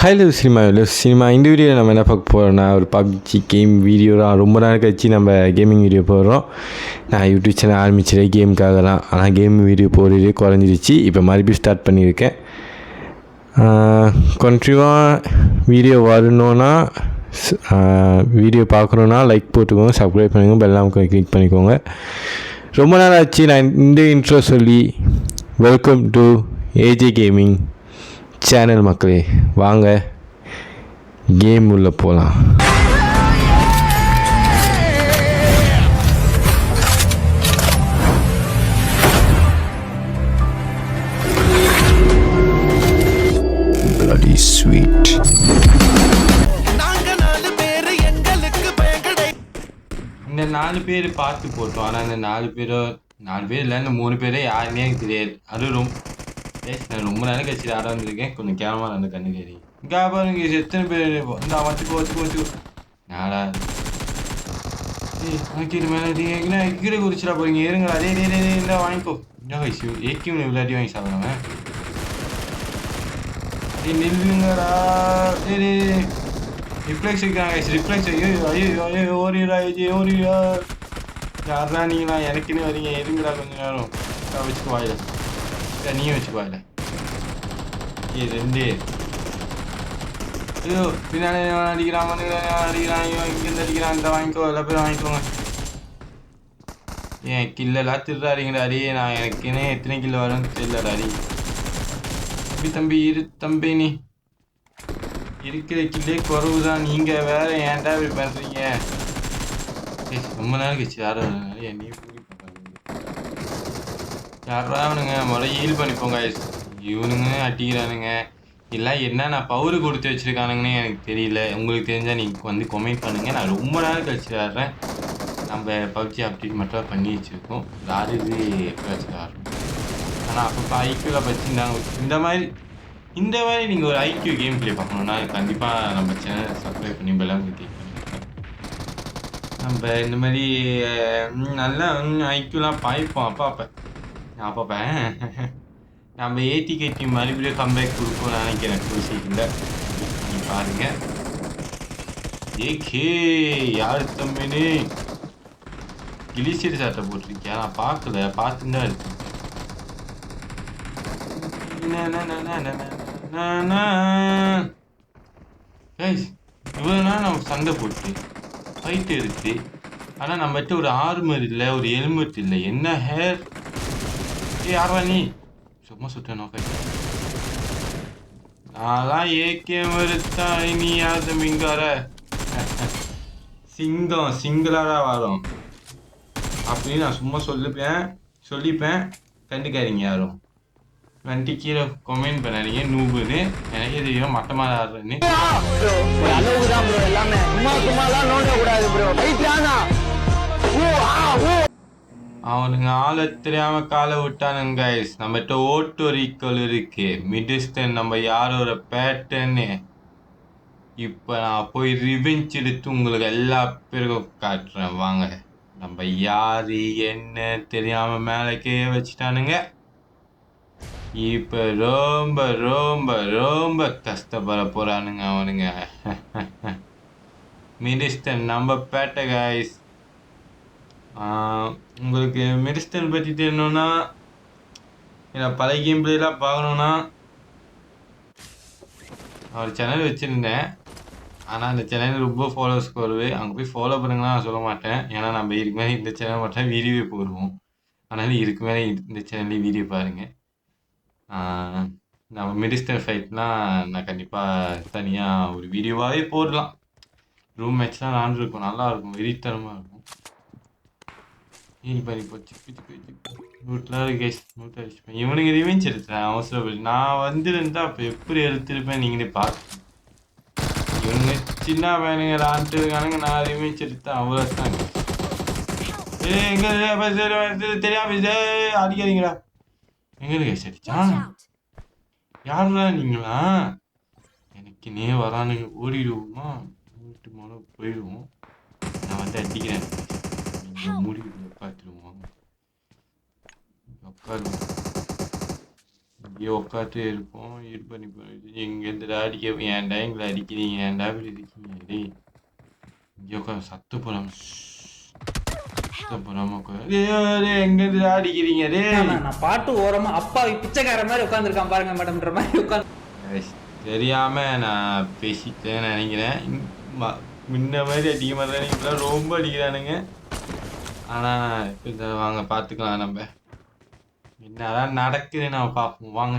Hello cinema இந்த வீடியோவில் நம்ம என்ன பார்க்க போகிறோம்னா ஒரு பப்ஜி கேம் வீடியோ தான். ரொம்ப நாள் கழிச்சு நம்ம கேமிங் வீடியோ போடுறோம். நான் யூடியூப் சேனல் ஆரம்பிச்சிட்டேன் கேமுக்காக தான். ஆனால் கேம் வீடியோ போடுறதே குறைஞ்சிருச்சு. இப்போ மறுபடியும் ஸ்டார்ட் பண்ணியிருக்கேன். கண்டினியூவாக வீடியோ வரணுன்னா வீடியோ பார்க்கணுன்னா லைக் போட்டுக்கோங்க, சப்ஸ்கிரைப் பண்ணிக்கோங்க, பெல் கிளிக் பண்ணிக்கோங்க. ரொம்ப நாள் ஆச்சு நான் இந்த இன்ட்ரோ சொல்லி. Welcome to AJ gaming channel மக்களே, வாங்க கேம் உள்ள போகலாம். Bloody sweet. இந்த 4 பேர் பார்த்து போட்டோம். ஆனால் இந்த 4 பேர் இல்லை, இந்த 3 பேரே யாருன்னே எனக்கு தெரியாது. அது நான் ரொம்ப நேரம் கட்சி ஆட வந்திருக்கேன். கொஞ்சம் கேமரா அந்த கண்ணு கேரி இங்கே பாருங்க எத்தனை பேர் இந்த வச்சுக்கோ நாடா மேலே கீழே குறிச்சிடா போறீங்க. இருங்க அதே இந்த வாங்கிக்கோ. என்ன வயசு ஏக்கியும் விளையாட்டி வாங்கி சாப்பிடுங்க. நில்லுங்கடா. ரிஃப்ளெக்ஸ் வைக்கிறாங்க. ரிஃப்ளெக்ஸ் ஓரிடா ஓரிடா. யாரா நீங்களா எனக்குன்னு வரீங்க? இருங்கடா கொஞ்ச நேரம் வச்சுக்கு வாயில. நீயும் வச்சுக்கு வாயில. ரெண்டு ஐயோ பின்னாடி அடிக்கிறான் இங்கேருந்து அடிக்கிறான். இந்த வாங்கிக்கோ, எல்லா பேரும் வாங்கிக்கோங்க. ஏன் கில்லெல்லாம் திருடாதீங்கடா. அடி நான் எனக்குன்னே எத்தனை கில்லு வரும்னு தெரியலடா. அடி தம்பி இரு தம்பி, நீ இருக்கிற கில்லே குறவு தான். நீங்கள் வேற ஏன்டா இப்படி பண்ணுறீங்க? ரொம்ப நேரம் கழிச்சு யாரும் நீ யாரா அவனுங்க முதல்ல ஹீல் பண்ணிப்போங்க. இவனுங்க அடிக்கிறானுங்க. எல்லாம் என்ன நான் பவர் கொடுத்து வச்சுருக்கானுங்கன்னு எனக்கு தெரியல. உங்களுக்கு தெரிஞ்சால் நீங்கள் வந்து கமெண்ட் பண்ணுங்கள். நான் ரொம்ப நேரம் கழிச்சு விளாட்றேன். நம்ம பப்ஜி அப்டேட் மட்டும் பண்ணி வச்சுருக்கோம். யார் இது எப்போ வச்சு விளாட்றோம். ஆனால் அப்போ ஐக்கியூவில் வச்சுருந்தாங்க. இந்த மாதிரி நீங்கள் ஒரு ஐக்கியூ கேம் ப்ளே பார்க்கணுன்னா கண்டிப்பாக நம்ம சேனல் சப்ஸ்கிரைப் பண்ணி பெல்லாம் கிளிக் பண்ணிக்கலாம். நம்ம இந்த மாதிரி நல்லா ஐக்கியூலாம் பாய்ப்போம் அப்பப்போ நம்ம ஏடிகேடி மறுபடியும் கம்பேக் கொடுப்போம்னு நினைக்கிறேன். சீக்கிரம் நீ பாருங்க. ஏகே யார் தம்பின்னு கிளிசீடு சாட்டை போட்டிருக்கியா? நான் பார்க்கல, பார்த்துன்னு தான் இருக்கேன். இவ்வளோ நாள் நம்ம சண்டை போட்டு ஃபைட் எடுத்து, ஆனால் நம்மகிட்ட ஒரு ஆர்மர் இல்லை, ஒரு ஹெல்மெட் இல்லை. என்ன ஹேர் யாரா நீ? சும்மா சுட்டேன் நோக்க. நான்லாம் ஏகே மறுத்தா. நீ யார் தம்பிங்கார? சிங்களாக வரும் அப்படின்னு நான் சும்மா சொல்லிப்பேன். கண்டுக்காதீங்க யாரும். வண்டி கீழே கமெண்ட் பண்ணாதீங்க நூபுன்னு. எனக்கே தெரியும் மட்டமாக ஆடுறேன்னு. அவனுங்க ஆளை தெரியாம காலை விட்டானுங்க கைஸ். நம்மகிட்ட ஓட்டோ ரீக்கால் இருக்கு. மிடிஸ்டன் நம்ம யாரோட பேட்டர்னு இப்போ நான் போய் ரிவெஞ்ச் எடுத்து உங்களுக்கு எல்லா பேருக்கும் காட்டுறேன். வாங்க. நம்ம யாரு என்ன தெரியாம மேலக்கே வச்சுட்டானுங்க. இப்போ ரொம்ப ரொம்ப ரொம்ப கஷ்டப்பட போறானுங்க அவனுங்க. மிடிஸ்டன் நம்ம பேட்டை கைஸ். உங்களுக்கு மிடிஸ்டன் பற்றி தெரியணுன்னா, இல்லை பழைய கேம் பிளேலாம் பார்க்கணுன்னா, அவர் சேனல் வச்சுருந்தேன். ஆனால் அந்த சேனல் ரொம்ப ஃபாலோவர்ஸ் வருது. அங்கே போய் ஃபாலோ பண்ணுங்கன்னா நான் சொல்ல மாட்டேன். ஏன்னா நம்ம இதுக்கு மேலே இந்த சேனல் மட்டும் வீடியோவே போடுவோம். அதனால் இதுக்கு மேலே இந்த சேனல்லே வீடியோ பாருங்கள். நம்ம மிடிஸ்டன் ஃபைட்லாம் நான் கண்டிப்பாக தனியாக ஒரு வீடியோவாகவே போடலாம். ரூம் மேட்ச்லாம் விளாண்டுருக்கும், நல்லாயிருக்கும், வெறித்தனமாக இருக்கும். பண்ணி போச்சு இவனுக்கு ரிவெஞ்ச் எடுத்துறேன் அவசரப்பட்டு. நான் வந்துருந்தா அப்போ எப்படி எடுத்துருப்பேன் நீங்களே பார்த்து. இவனுங்க சின்ன பையனுங்க விளாண்டுட்டு இருக்கானுங்க. நான் ரிவெஞ்ச் எடுத்தேன் அவ்வளோதான். தெரியாம அடிக்காதீங்களா? எங்க கேஸ் அடிச்சான்? யாருடா நீங்களா? எனக்கு நே வரானுங்க. ஓடிடுவோமா? வீட்டு மேலே போயிடுவோம். நான் வந்து அடிக்கிறேன். முடிவு பார்த்துருவோம். உட்காருவோம். இங்கே உட்காந்து இருப்போம். ஹீல் பண்ணி போயிட்டு எங்கேருந்துடா அடிக்க ஏன்டா எங்களை அடிக்கிறீங்க? ஏன்டா இப்படி இருக்கீங்க? டேய் இங்கே உட்காந்து சத்து போடாம எங்கேருந்துடா அடிக்கிறீங்க? டேய் நான் பாட்டு ஓரமா அப்பா பிச்சைக்கார மாதிரி உட்காந்துருக்கான் பாருங்க மேடம்ன்ற மாதிரி உட்காந்து தெரியாம நான் பேசிட்டேன்னு நினைக்கிறேன். முன்ன மாதிரி அடிக்க மாட்டேன், இப்பெல்லாம் ரொம்ப அடிக்கிறானுங்க. ஆனால் இப்போ வாங்க பார்த்துக்கலாம். நம்ம என்னதான் நடக்குது நம்ம பார்ப்போம் வாங்க.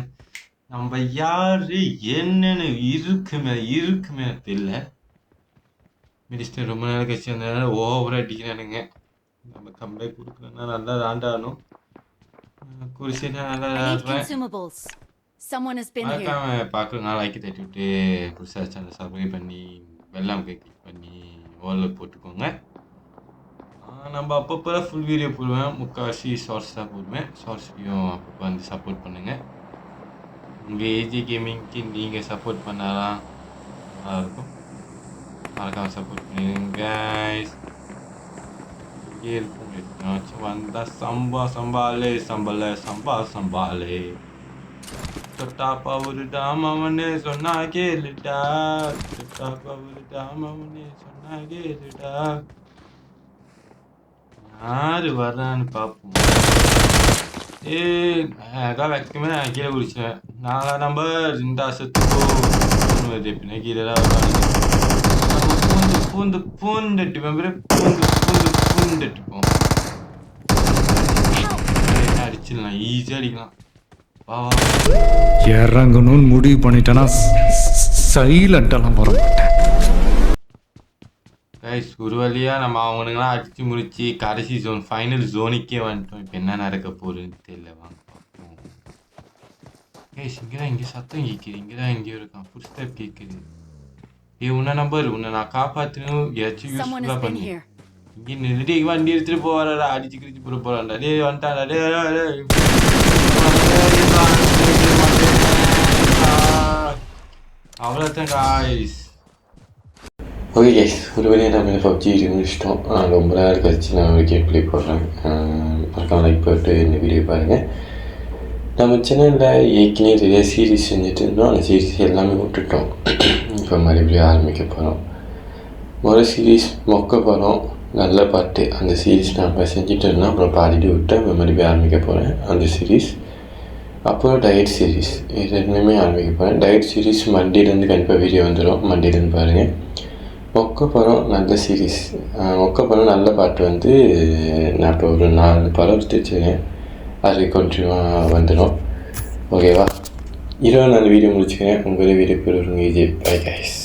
நம்ம யாரு என்னன்னு இருக்குமே தெரியல. மினிஸ்டர் ரொம்ப நேரம் கழிச்சு வந்ததுனால ஓவராக அடிக்கிறானுங்க. நம்ம கம்பேக் கொடுக்கணும்னா நல்லா தாண்டாடணும். குறிச்சினா நல்லா ஆடுறேன். மறக்காம பார்க்குறதுனால லைக் தட்டி விட்டு புதுசாக சேனல் சப்ஸ்கிரைப் பண்ணி வெள்ளம் கிளிக் பண்ணி ஓலில் போட்டுக்கோங்க. நம்ம அப்பப்போ ஃபுல் வீடியோ போடுவேன், முக்கால்வாசி ஷார்ட்ஸ் தான் போடுவேன். ஷார்ட்ஸ்லையும் அப்பப்போ வந்து சப்போர்ட் பண்ணுங்கள். உங்கள் ஏஜி கேமிங்க்கு நீங்கள் சப்போர்ட் பண்ணாலாம் நல்லாயிருக்கும். மறக்காம சப்போர்ட் பண்ணுங்க கைஸ். இங்கே இருக்கும் என்னாச்சும் வந்தால் சம்பாலே தொட்டா பவுருடா மாமனே சொன்னா கேளுடா. தொட்டா பவுருடா மாமனே சொன்னா கேளுடா. யாரு வர்றான்னு பார்ப்போம். அதான் வைக்கமே நான் கீழே குடிச்சேன். 4 நம்பர் இந்த அசத்துக்கோ எப்படின்னா கீழே பூந்துட்டுப்போம். அடிச்சிடலாம், ஈஸியாக அடிக்கலாம். இறங்கணும்னு முடிவு பண்ணிட்டேன்னா சைலண்டெல்லாம் வர மாட்டேன். கைஸ் ஒரு வழியாக நம்ம அவனுங்களாம் அடித்து முடிச்சு கடைசி ஜோன் ஃபைனல் ஜோனுக்கே வந்துட்டோம். இப்போ என்ன நடக்க போகுதுன்னு தெரியல, வாங்க பார்ப்போம். கைஸ் இங்கே சத்தம் கேட்குது. எங்கேயோ இருக்கான், ஃபுட் ஸ்டெப் கேட்குது. உன்ன நம்பர் உன்னை நான் காப்பாற்றணும், ஏதாச்சும் யூஸ்ஃபுல்லாக பண்ணி இங்கே நிறுத்தி வண்டி எடுத்துகிட்டு போவாரா, அடிச்சு கிடிச்சு போட போகிறான்டா. டே வந்துட்டாடா. அவ்வளோதான் காய்ஸ். ஓகே கைஸ், ஒரு வழியாக நம்ம பப்ஜி முடிச்சிட்டோம். ரொம்ப நேரம் கழிச்சு நான் ஒரு கேம் ப்ளே போடுறேன். மறக்காம லைக் போட்டு இந்த வீடியோ பாருங்கள். நம்ம சேனலில் ஏற்கனவே நிறைய சீரீஸ் செஞ்சுட்டு இருந்தோம். அந்த சீரீஸ் எல்லாமே விட்டுட்டோம். இப்போ மறுபடியும் ஆரம்பிக்க போகிறோம். ஒரு சீரீஸ் மொக்க போகிறோம், நல்ல பாட்டு. அந்த சீரீஸ் நான் இப்போ செஞ்சுட்டு இருந்தோம், அப்புறம் பாடிட்டு விட்டு மறுபடியும் ஆரம்பிக்க போகிறேன் அந்த சீரீஸ். அப்புறம் டயட் சீரீஸ், இது ரெண்டுமே ஆரம்பிக்க போகிறேன். டயட் சீரீஸ் மண்டேலேருந்து கண்டிப்பாக வீடியோ வந்துடும், மண்டேலேருந்து பாருங்கள். மொக்க படம் நல்ல சீரீஸ், மொக்க படம் நல்ல பாட்டு வந்து நான் இப்போ ஒரு 4 படம் எடுத்து வச்சுருக்கேன், அது கொஞ்சமாக வந்துடும். ஓகேவா, 24 வீடியோ முடிச்சுக்கிறேன். உங்களே வீடியோ போய் விஜய். Bye guys.